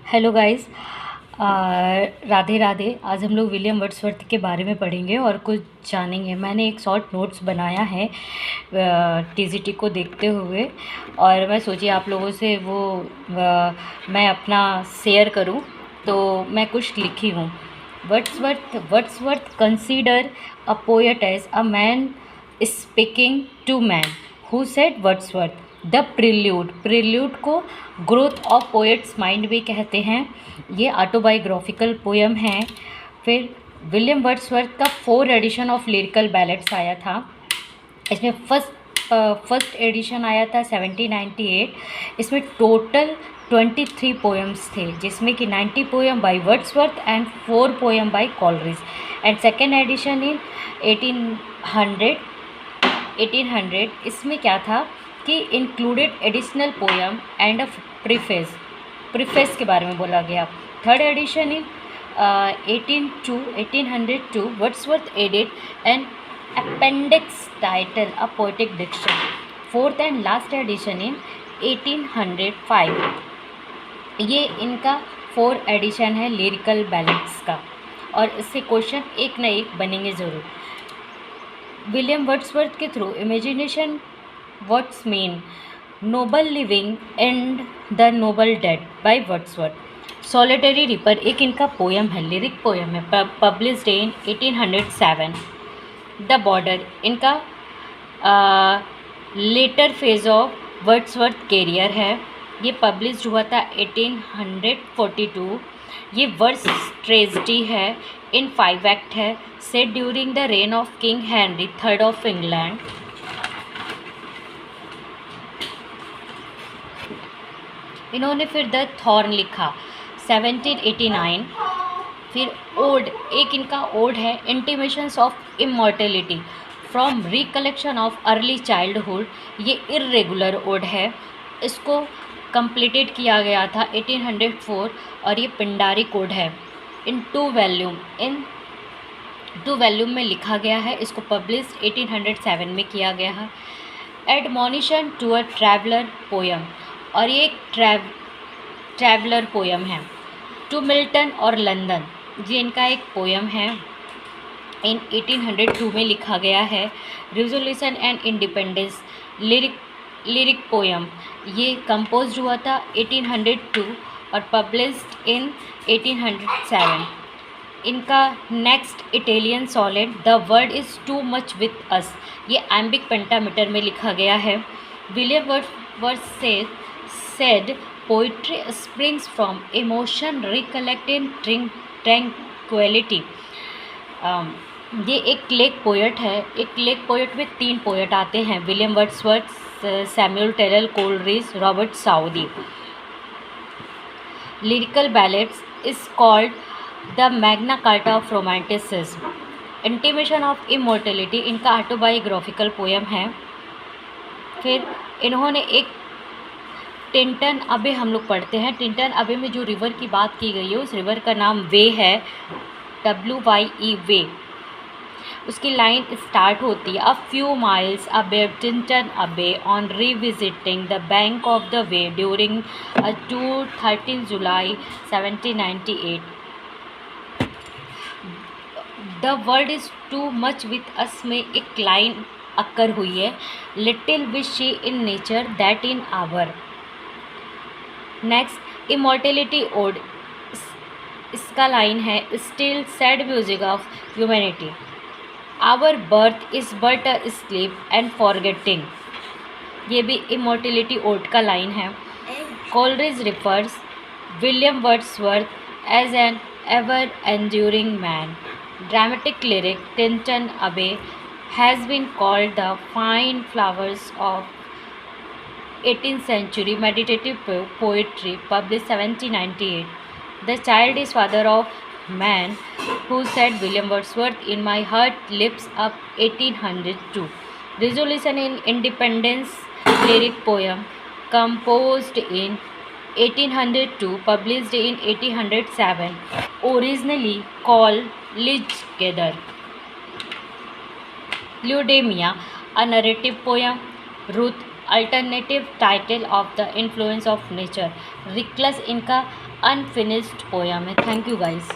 Hello guys. Radhe Radhe. आज हम लोग विलियम वर्ड्सवर्थ के बारे में पढ़ेंगे और कुछ जानेंगे। मैंने एक शॉर्ट नोट्स बनाया है टीजीटी को देखते हुए, और मैं सोची आप लोगों से वो मैं अपना शेयर करूं, तो मैं कुछ लिखी हूँ। Wordsworth consider a poet as a man speaking to man who said Wordsworth the prelude को ग्रोथ ऑफ पोएट्स माइंड भी कहते हैं। ये ऑटोबायोग्राफिकल पोयम है। फिर विलियम वर्ड्सवर्थ का 4 एडिशन ऑफ लिरिकल बैलेट्स आया था। इसमें फर्स्ट एडिशन आया था 1798। इसमें टोटल 23 पोएम्स थे, जिसमें कि 90 poem by Wordsworth and 4 poem by Coleridge. And second edition in 1800 इसमें क्या था कि included additional poem and a preface के बारे में बोला गया। Third edition in 1802 Wordsworth added an appendix title a poetic diction. Fourth and last edition in 1805। ये इनका 4 एडिशन है लिरिकल बैलेट्स का, और इससे क्वेश्चन एक न एक बनेंगे ज़रूर। विलियम वर्ड्सवर्थ के through imagination what's mean noble living and the noble dead by Wordsworth. Solitary reaper एक इनका पोयम है, लिरिक पोयम है, पब्लिश्ड इन 1807। द बॉर्डर इनका later phase of Wordsworth career है। ये पब्लिश हुआ था 1842। ये वर्स ट्रेजिडी है, इन 5 एक्ट है, set during the rain of king Henry third of England. इन्होंने फिर द थॉर्न लिखा 1789। फिर ओड एक इनका ओड है, intimations of immortality from recollection of early childhood. ये इर्रेगुलर ओड है, इसको कंप्लीटेड किया गया था 1804, और ये पिंडारी कोड है। इन 2 वॉल्यूम में लिखा गया है। इसको पब्लिश 1807 में किया गया है। Admonition to a traveller poem, और ये एक ट्रैवलर पोयम है। टू मिल्टन और लंदन, ये इनका एक पोयम है, इन 1802 में लिखा गया है। Resolution and independence lyric poem, ये कंपोज हुआ था 1802 और पब्लिश्ड इन 1807। इनका next Italian sonnet the world is too much with us, ये एम्बिक पेंटामीटर में लिखा गया है। William Wordsworth said poetry springs from emotion recollecting tranquility। ये एक लेक पोएट है। एक लेक पोएट में 3 पोएट आते हैं, William Wordsworth, Samuel Taylor Coleridge, Robert Southey. Lyrical ballads is called the Magna Carta of romanticism. Intimation of immortality इनका autobiographical poem है। फिर इन्होंने एक टिंटन अबे हम लोग पढ़ते हैं। टिंटन अबे में जो रिवर की बात की गई है, उस रिवर का नाम वे है, WYE वे। उसकी लाइन स्टार्ट होती है, a few miles abbey Tintern Abbey on revisiting the bank of the Wye during a tour 13 July 1798। The world is too much with us में एक लाइन अक्कर हुई है, little wish she in nature that in our. Next immortality ode, इसका line है, still sad music of humanity, our birth is but a sleep and forgetting, ये भी immortality ode का line है। Coleridge refers William Wordsworth as an ever enduring man. Dramatic lyric Tintern Abbey has been called the fine flowers of 18th century meditative poetry, published 1798. The child is father of man who said William Wordsworth, in my heart lips up 1802. Resolution in independence lyric poem, composed in 1802, published in 1807, originally called Ligegather. Leudemia, a narrative poem. Ruth, alternative title of the influence of nature. Recluse इनका unfinished poem है। Thank you guys.